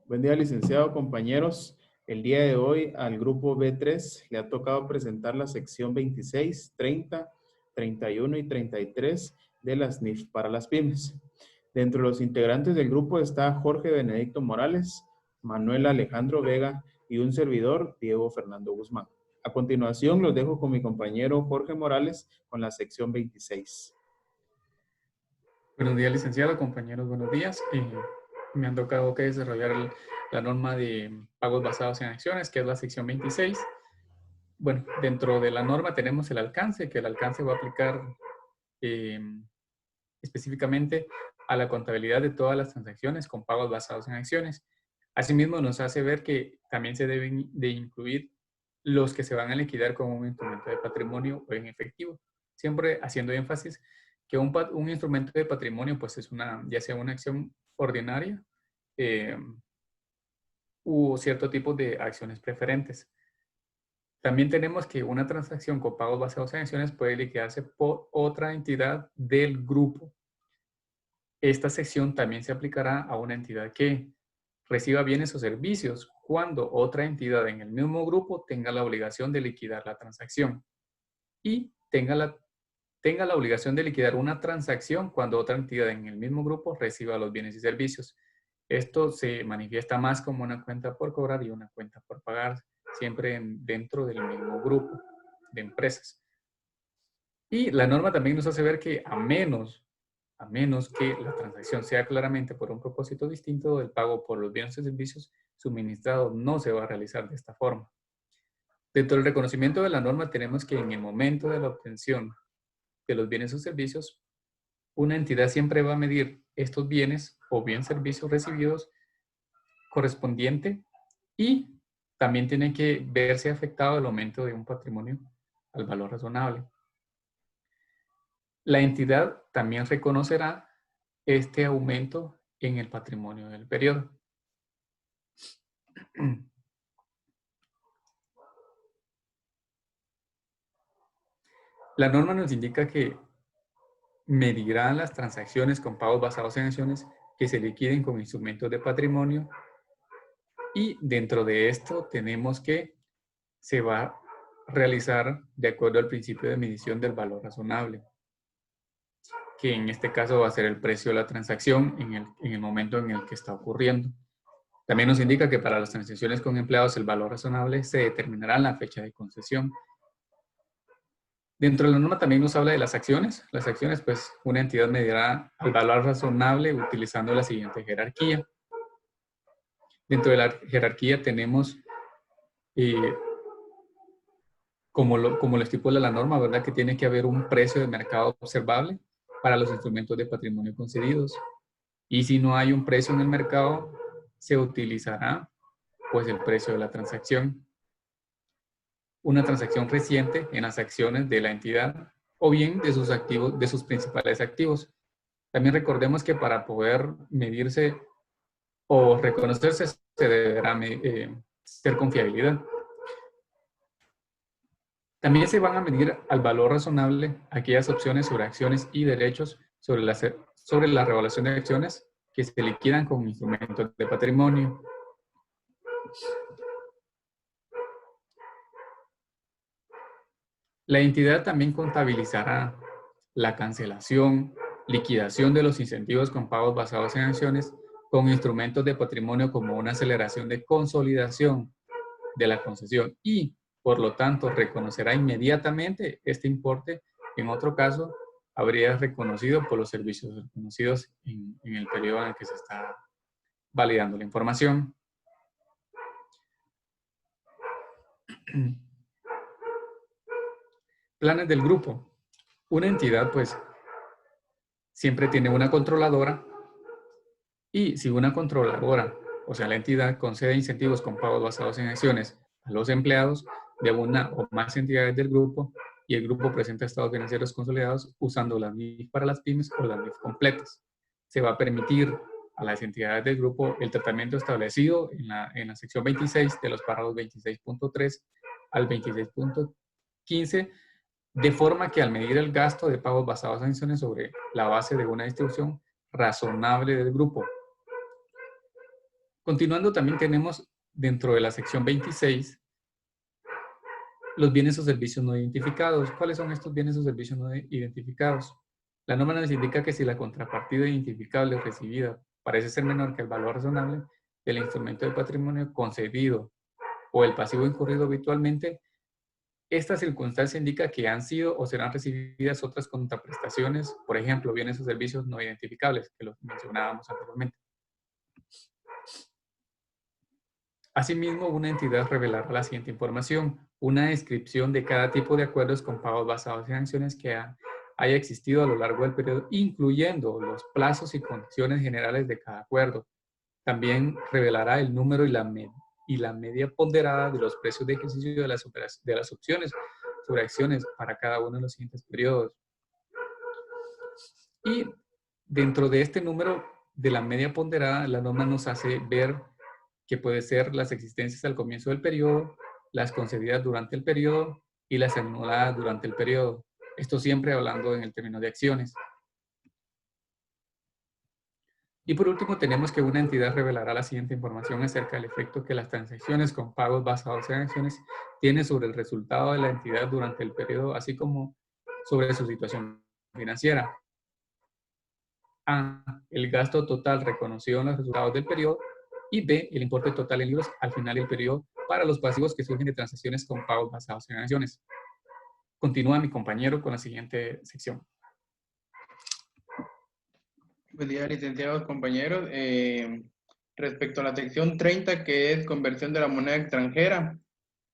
Buen día, licenciado, compañeros. El día de hoy al grupo B3 le ha tocado presentar la sección 26, 30, 31 y 33 de las NIF para las pymes. Dentro de los integrantes del grupo está Jorge Benedicto Morales, Manuel Alejandro Vega y un servidor, Diego Fernando Guzmán. A continuación, los dejo con mi compañero Jorge Morales con la sección 26. Buenos días, licenciado, compañeros, buenos días. Me han tocado que desarrollar la norma de pagos basados en acciones, que es la sección 26. Bueno, dentro de la norma tenemos el alcance, que el alcance va a aplicar específicamente a la contabilidad de todas las transacciones con pagos basados en acciones. Asimismo, nos hace ver que también se deben de incluir los que se van a liquidar como un instrumento de patrimonio o en efectivo, siempre haciendo énfasis que un instrumento de patrimonio pues es ya sea una acción ordinaria u cierto tipo de acciones preferentes. También tenemos que una transacción con pagos basados en acciones puede liquidarse por otra entidad del grupo. Esta sección también se aplicará a una entidad que reciba bienes o servicios cuando otra entidad en el mismo grupo tenga la obligación de liquidar la transacción y tenga la obligación de liquidar una transacción cuando otra entidad en el mismo grupo reciba los bienes y servicios. Esto se manifiesta más como una cuenta por cobrar y una cuenta por pagar, siempre dentro del mismo grupo de empresas. Y la norma también nos hace ver que a menos que la transacción sea claramente por un propósito distinto del pago por los bienes y servicios suministrados, no se va a realizar de esta forma. Dentro del reconocimiento de la norma tenemos que en el momento de la obtención de los bienes o servicios, una entidad siempre va a medir estos bienes o bien servicios recibidos correspondiente y también tiene que verse afectado el aumento de un patrimonio al valor razonable. La entidad también reconocerá este aumento en el patrimonio del periodo. La norma nos indica que medirán las transacciones con pagos basados en acciones que se liquiden con instrumentos de patrimonio y dentro de esto tenemos que se va a realizar de acuerdo al principio de medición del valor razonable, que en este caso va a ser el precio de la transacción en el momento en el que está ocurriendo. También nos indica que para las transacciones con empleados el valor razonable se determinará en la fecha de concesión. Dentro de la norma también nos habla de las acciones. Las acciones, pues, una entidad medirá el valor razonable utilizando la siguiente jerarquía. Dentro de la jerarquía tenemos, como lo estipula la norma, ¿verdad?, que tiene que haber un precio de mercado observable para los instrumentos de patrimonio concedidos. Y si no hay un precio en el mercado, se utilizará, pues, el precio de la transacción. Una transacción reciente en las acciones de la entidad o bien de sus activos, de sus principales activos. También recordemos que para poder medirse o reconocerse se deberá ser con fiabilidad. También se van a medir al valor razonable aquellas opciones sobre acciones y derechos sobre la revaluación de acciones que se liquidan con instrumentos de patrimonio. La entidad también contabilizará la cancelación, liquidación de los incentivos con pagos basados en acciones con instrumentos de patrimonio como una aceleración de consolidación de la concesión y, por lo tanto, reconocerá inmediatamente este importe. En otro caso, habría reconocido por los servicios reconocidos en el periodo en el que se está validando la información. Planes del grupo. Una entidad, pues, siempre tiene una controladora y si una controladora, o sea, la entidad concede incentivos con pagos basados en acciones a los empleados de una o más entidades del grupo y el grupo presenta estados financieros consolidados usando las NIF para las pymes o las NIF completas, se va a permitir a las entidades del grupo el tratamiento establecido en la sección 26 de los párrafos 26.3 al 26.15, de forma que al medir el gasto de pagos basados en acciones sobre la base de una distribución razonable del grupo, Continuando, también tenemos dentro de la sección 26 los bienes o servicios no identificados. ¿Cuáles son estos bienes o servicios no identificados? La norma nos indica que si la contrapartida identificable recibida parece ser menor que el valor razonable del instrumento de patrimonio concedido o el pasivo incurrido habitualmente, esta circunstancia indica que han sido o serán recibidas otras contraprestaciones, por ejemplo, bienes o servicios no identificables, que los mencionábamos anteriormente. Asimismo, una entidad revelará la siguiente información: una descripción de cada tipo de acuerdos con pagos basados en acciones que haya existido a lo largo del periodo, incluyendo los plazos y condiciones generales de cada acuerdo. También revelará el número y la media ponderada de los precios de ejercicio de las opciones sobre acciones para cada uno de los siguientes periodos. Y dentro de este número de la media ponderada, la norma nos hace ver que puede ser las existencias al comienzo del periodo, las concedidas durante el periodo y las anuladas durante el periodo. Esto siempre hablando en el término de acciones. Y por último, tenemos que una entidad revelará la siguiente información acerca del efecto que las transacciones con pagos basados en acciones tienen sobre el resultado de la entidad durante el periodo, así como sobre su situación financiera. A, el gasto total reconocido en los resultados del periodo, y B, el importe total en libros al final del periodo para los pasivos que surgen de transacciones con pagos basados en acciones. Continúa mi compañero con la siguiente sección. Buen día, licenciados compañeros. Respecto a la sección 30, que es conversión de la moneda extranjera,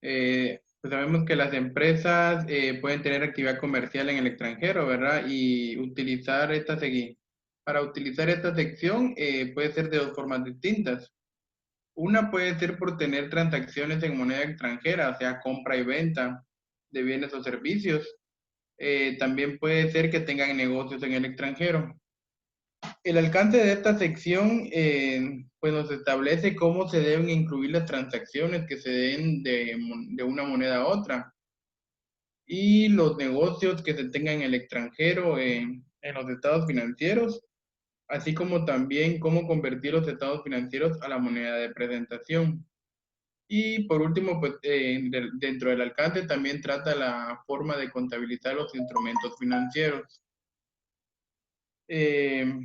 pues sabemos que las empresas pueden tener actividad comercial en el extranjero, ¿verdad? Y utilizar para utilizar esta sección puede ser de dos formas distintas. Una puede ser por tener transacciones en moneda extranjera, o sea, compra y venta de bienes o servicios. También puede ser que tengan negocios en el extranjero. El alcance de esta sección pues nos establece cómo se deben incluir las transacciones que se den de una moneda a otra y los negocios que se tengan en el extranjero en los estados financieros, así como también cómo convertir los estados financieros a la moneda de presentación. Y por último, pues dentro del alcance también trata la forma de contabilizar los instrumentos financieros. ¿Qué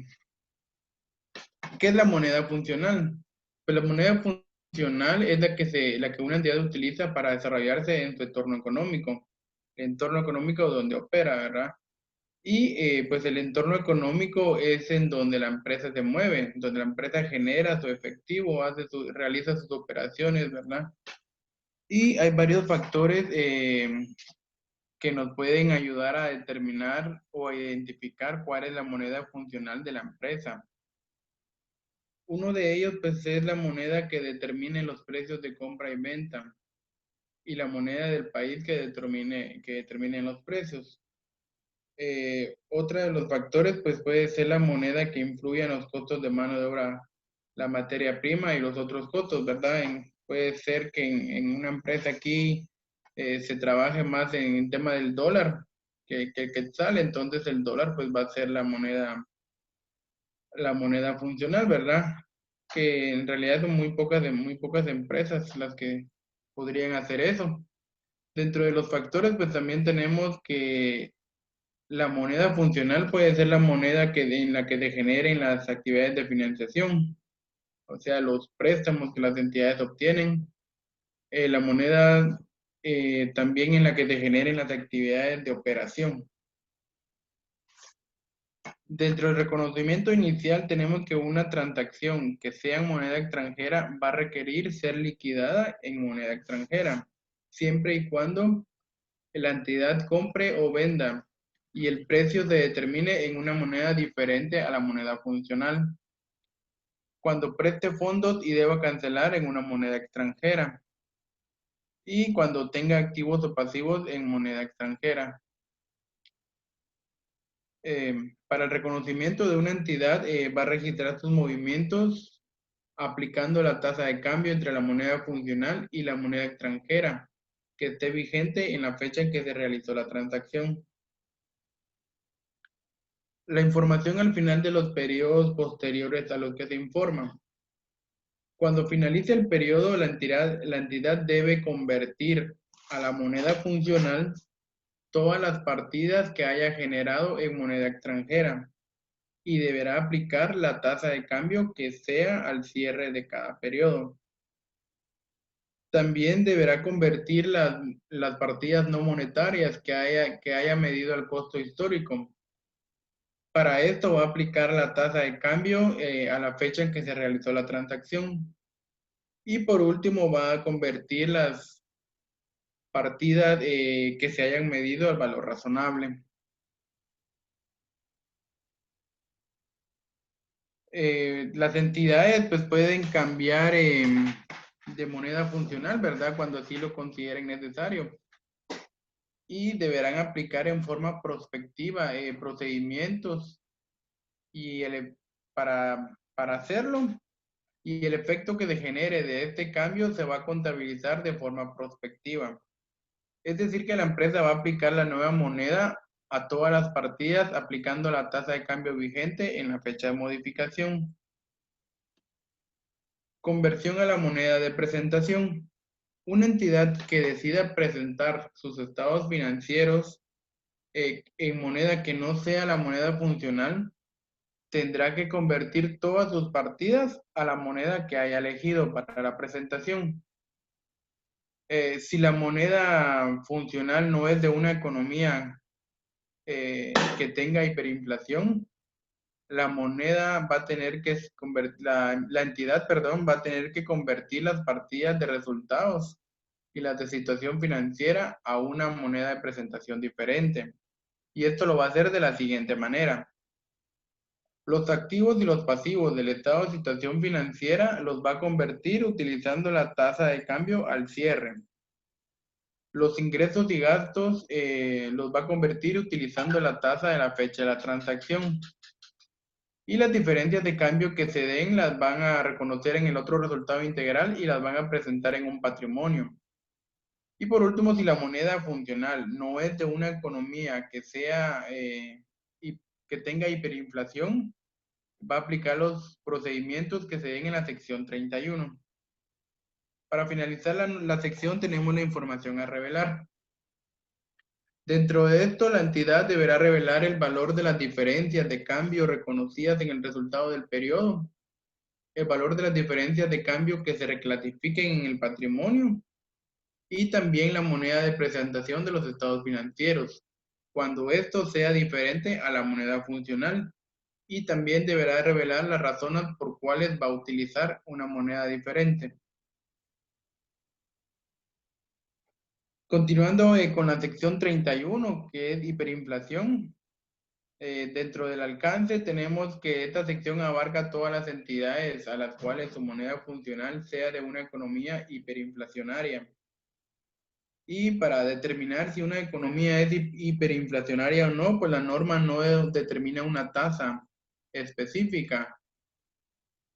es la moneda funcional? Pues la moneda funcional es la que una entidad utiliza para desarrollarse en su entorno económico, el entorno económico donde opera, ¿verdad? Y pues el entorno económico es en donde la empresa se mueve, donde la empresa genera su efectivo, realiza sus operaciones, ¿verdad? Y hay varios factores que nos pueden ayudar a determinar o a identificar cuál es la moneda funcional de la empresa. Uno de ellos pues es la moneda que determine los precios de compra y venta y la moneda del país que determine los precios. Otro de los factores pues puede ser la moneda que influye en los costos de mano de obra, la materia prima y los otros costos, ¿verdad? Puede ser que en una empresa aquí se trabaje más en el tema del dólar que el quetzal, entonces el dólar pues va a ser la moneda funcional, ¿verdad? Que en realidad son muy pocas empresas las que podrían hacer eso. Dentro de los factores, pues también tenemos que la moneda funcional puede ser la moneda en la que se generen las actividades de financiación, o sea, los préstamos que las entidades obtienen. La moneda también en la que se generen las actividades de operación. Dentro del reconocimiento inicial tenemos que una transacción que sea en moneda extranjera va a requerir ser liquidada en moneda extranjera, siempre y cuando la entidad compre o venda y el precio se determine en una moneda diferente a la moneda funcional. Cuando preste fondos y deba cancelar en una moneda extranjera. Y cuando tenga activos o pasivos en moneda extranjera. Para el reconocimiento de una entidad va a registrar sus movimientos aplicando la tasa de cambio entre la moneda funcional y la moneda extranjera que esté vigente en la fecha en que se realizó la transacción. La información al final de los periodos posteriores a los que se informa. Cuando finalice el periodo, la entidad debe convertir a la moneda funcional todas las partidas que haya generado en moneda extranjera y deberá aplicar la tasa de cambio que sea al cierre de cada periodo. También deberá convertir las partidas no monetarias que haya medido el costo histórico. Para esto va a aplicar la tasa de cambio a la fecha en que se realizó la transacción. Y por último va a convertir las partidas que se hayan medido al valor razonable. Las entidades pues pueden cambiar de moneda funcional, ¿verdad? Cuando así lo consideren necesario. Y deberán aplicar en forma prospectiva procedimientos y para hacerlo, y el efecto que se genere de este cambio se va a contabilizar de forma prospectiva. Es decir, que la empresa va a aplicar la nueva moneda a todas las partidas aplicando la tasa de cambio vigente en la fecha de modificación. Conversión a la moneda de presentación. Una entidad que decida presentar sus estados financieros en moneda que no sea la moneda funcional, tendrá que convertir todas sus partidas a la moneda que haya elegido para la presentación. Si la moneda funcional no es de una economía que tenga hiperinflación, la moneda va a tener que la entidad, perdón, va a tener que convertir las partidas de resultados y las de situación financiera a una moneda de presentación diferente. Y esto lo va a hacer de la siguiente manera. Los activos y los pasivos del estado de situación financiera los va a convertir utilizando la tasa de cambio al cierre. Los ingresos y gastos los va a convertir utilizando la tasa de la fecha de la transacción. Y las diferencias de cambio que se den las van a reconocer en el otro resultado integral y las van a presentar en un patrimonio. Y por último, si la moneda funcional no es de una economía que sea y que tenga hiperinflación, va a aplicar los procedimientos que se den en la sección 31. Para finalizar la sección tenemos la información a revelar. Dentro de esto, la entidad deberá revelar el valor de las diferencias de cambio reconocidas en el resultado del periodo, el valor de las diferencias de cambio que se reclasifiquen en el patrimonio y también la moneda de presentación de los estados financieros, cuando esto sea diferente a la moneda funcional. Y también deberá revelar las razones por cuales va a utilizar una moneda diferente. Continuando con la sección 31, que es hiperinflación. Dentro del alcance tenemos que esta sección abarca todas las entidades a las cuales su moneda funcional sea de una economía hiperinflacionaria. Y para determinar si una economía es hiperinflacionaria o no, pues la norma no determina una tasa específica.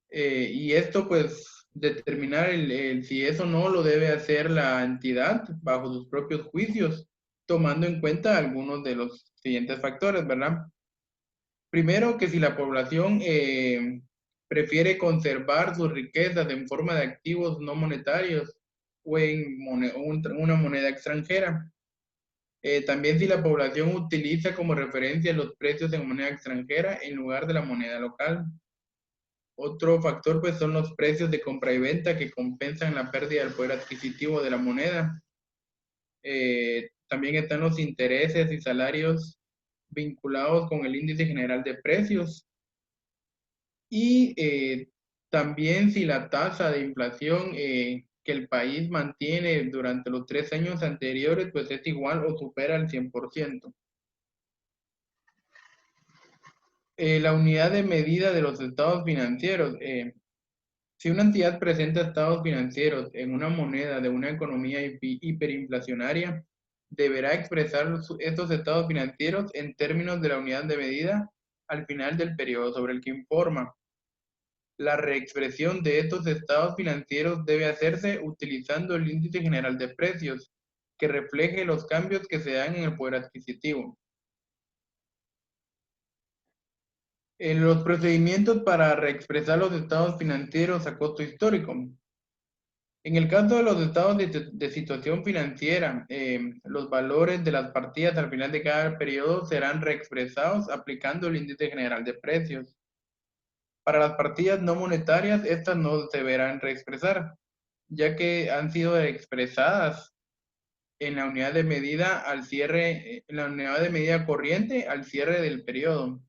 Y esto pues determinar si eso no lo debe hacer la entidad bajo sus propios juicios, tomando en cuenta algunos de los siguientes factores, ¿verdad? Primero, que si la población prefiere conservar sus riquezas en forma de activos no monetarios o en una moneda extranjera. También si la población utiliza como referencia los precios en moneda extranjera en lugar de la moneda local. Otro factor pues son los precios de compra y venta que compensan la pérdida del poder adquisitivo de la moneda. También están los intereses y salarios vinculados con el índice general de precios. Y también si la tasa de inflación que el país mantiene durante los 3 años anteriores pues es igual o supera el 100%. La unidad de medida de los estados financieros. Si una entidad presenta estados financieros en una moneda de una economía hiperinflacionaria, deberá expresar estos estados financieros en términos de la unidad de medida al final del periodo sobre el que informa. La reexpresión de estos estados financieros debe hacerse utilizando el índice general de precios, que refleje los cambios que se dan en el poder adquisitivo. En los procedimientos para reexpresar los estados financieros a costo histórico. En el caso de los estados de situación financiera, los valores de las partidas al final de cada periodo serán reexpresados aplicando el índice general de precios. Para las partidas no monetarias, estas no se verán reexpresar, ya que han sido expresadas en la unidad de medida al cierre, en la unidad de medida corriente al cierre del periodo.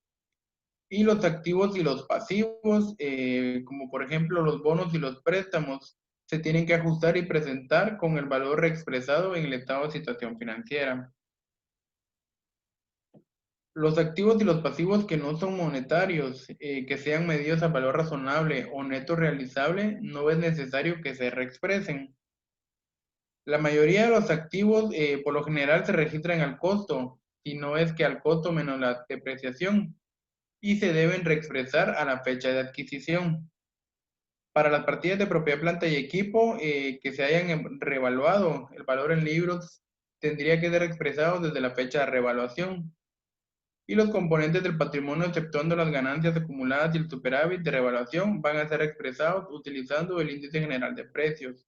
Y los activos y los pasivos, como por ejemplo los bonos y los préstamos, se tienen que ajustar y presentar con el valor reexpresado en el estado de situación financiera. Los activos y los pasivos que no son monetarios, que sean medidos a valor razonable o neto realizable, no es necesario que se reexpresen. La mayoría de los activos, por lo general, se registran al costo, si no es que al costo menos la depreciación, y se deben reexpresar a la fecha de adquisición. Para las partidas de propiedad, planta y equipo que se hayan revaluado, el valor en libros tendría que ser expresado desde la fecha de revaluación. Y los componentes del patrimonio, exceptuando las ganancias acumuladas y el superávit de revaluación, van a ser expresados utilizando el índice general de precios.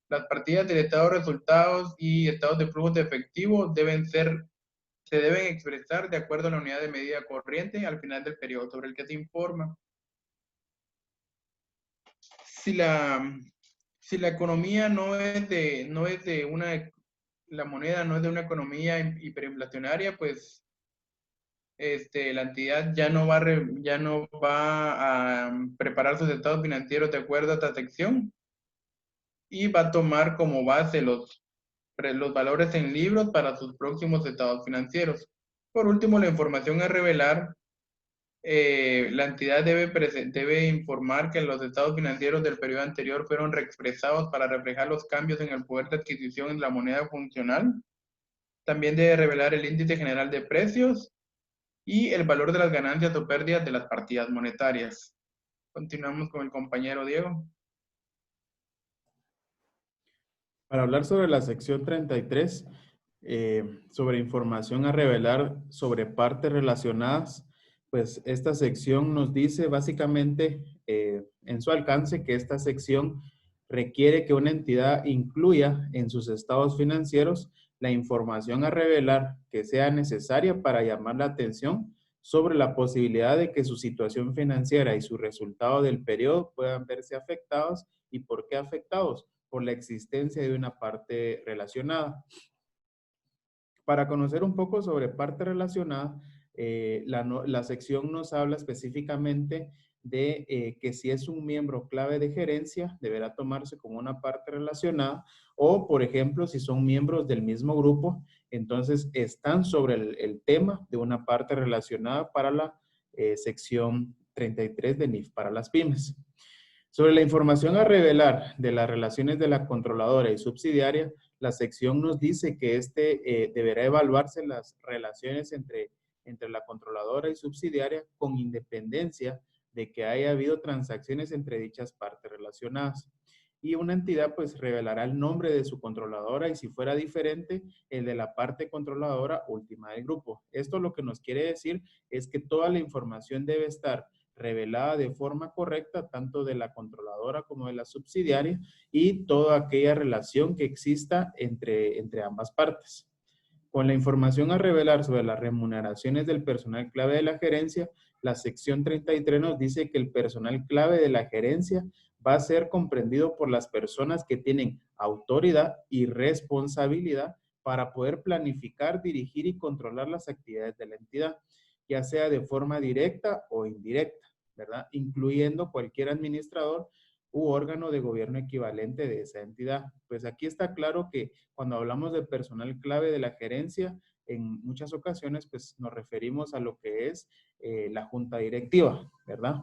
Las partidas del estado de resultados y estados de flujos de efectivo se deben expresar de acuerdo a la unidad de medida corriente al final del periodo sobre el que se informa. Si la economía la moneda no es de una economía hiperinflacionaria, pues la entidad ya no va a preparar sus estados financieros de acuerdo a esta sección y va a tomar como base los valores en libros para sus próximos estados financieros. Por último, la información a revelar. La entidad debe informar que los estados financieros del periodo anterior fueron reexpresados para reflejar los cambios en el poder de adquisición en la moneda funcional. También debe revelar el índice general de precios y el valor de las ganancias o pérdidas de las partidas monetarias. Continuamos con el compañero Diego. Para hablar sobre la sección 33, sobre información a revelar sobre partes relacionadas, pues esta sección nos dice básicamente en su alcance que esta sección requiere que una entidad incluya en sus estados financieros la información a revelar que sea necesaria para llamar la atención sobre la posibilidad de que su situación financiera y su resultado del periodo puedan verse afectados y por qué afectados por la existencia de una parte relacionada. Para conocer un poco sobre parte relacionada, la sección nos habla específicamente de que si es un miembro clave de gerencia, deberá tomarse como una parte relacionada, o por ejemplo, si son miembros del mismo grupo, entonces están sobre el tema de una parte relacionada para la sección 33 de NIF para las pymes. Sobre la información a revelar de las relaciones de la controladora y subsidiaria, la sección nos dice que deberá evaluarse las relaciones entre la controladora y subsidiaria con independencia de que haya habido transacciones entre dichas partes relacionadas. Y una entidad pues revelará el nombre de su controladora y si fuera diferente, el de la parte controladora última del grupo. Esto lo que nos quiere decir es que toda la información debe estar revelada de forma correcta, tanto de la controladora como de la subsidiaria, y toda aquella relación que exista entre ambas partes. Con la información a revelar sobre las remuneraciones del personal clave de la gerencia, la sección 33 nos dice que el personal clave de la gerencia va a ser comprendido por las personas que tienen autoridad y responsabilidad para poder planificar, dirigir y controlar las actividades de la entidad, ya sea de forma directa o indirecta, ¿verdad? Incluyendo cualquier administrador u órgano de gobierno equivalente de esa entidad. Pues aquí está claro que cuando hablamos de personal clave de la gerencia, en muchas ocasiones pues nos referimos a lo que es la junta directiva, ¿verdad?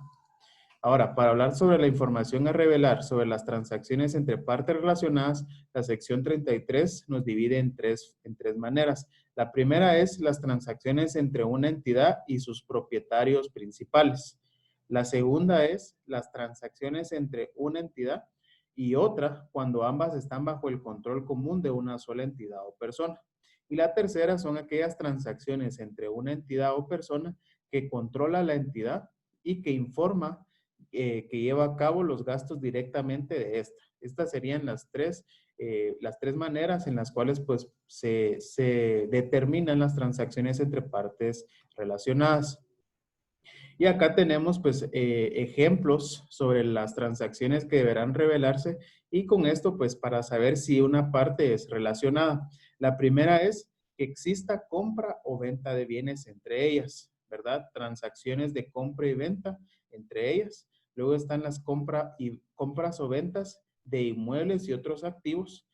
Ahora, para hablar sobre la información a revelar sobre las transacciones entre partes relacionadas, la sección 33 nos divide en tres maneras. La primera es las transacciones entre una entidad y sus propietarios principales. La segunda es las transacciones entre una entidad y otra cuando ambas están bajo el control común de una sola entidad o persona. Y la tercera son aquellas transacciones entre una entidad o persona que controla la entidad y que informa que lleva a cabo los gastos directamente de esta. Estas serían las tres maneras en las cuales pues, se determinan las transacciones entre partes relacionadas. Y acá tenemos pues ejemplos sobre las transacciones que deberán revelarse y con esto pues para saber si una parte es relacionada. La primera es que exista compra o venta de bienes entre ellas, ¿verdad? Transacciones de compra y venta entre ellas. Luego están las compras o ventas de inmuebles y otros activos.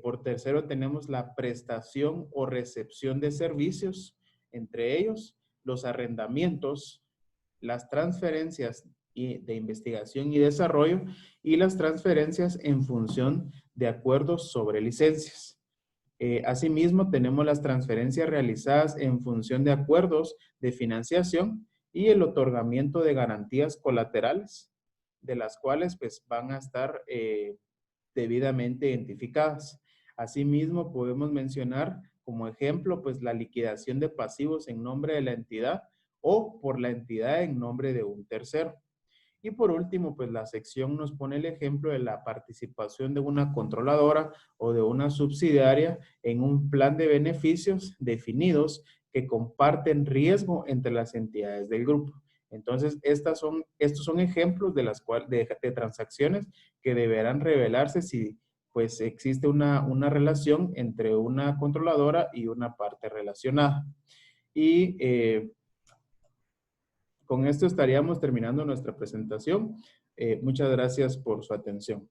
Por tercero tenemos la prestación o recepción de servicios entre ellos, los arrendamientos, las transferencias de investigación y desarrollo y las transferencias en función de acuerdos sobre licencias. Asimismo, tenemos las transferencias realizadas en función de acuerdos de financiación y el otorgamiento de garantías colaterales, de las cuales pues, van a estar debidamente identificadas. Asimismo, podemos mencionar como ejemplo pues, la liquidación de pasivos en nombre de la entidad o por la entidad en nombre de un tercero. Y por último, pues la sección nos pone el ejemplo de la participación de una controladora o de una subsidiaria en un plan de beneficios definidos que comparten riesgo entre las entidades del grupo. Entonces, estos son ejemplos de transacciones que deberán revelarse si pues existe una relación entre una controladora y una parte relacionada. Y con esto estaríamos terminando nuestra presentación. Muchas gracias por su atención.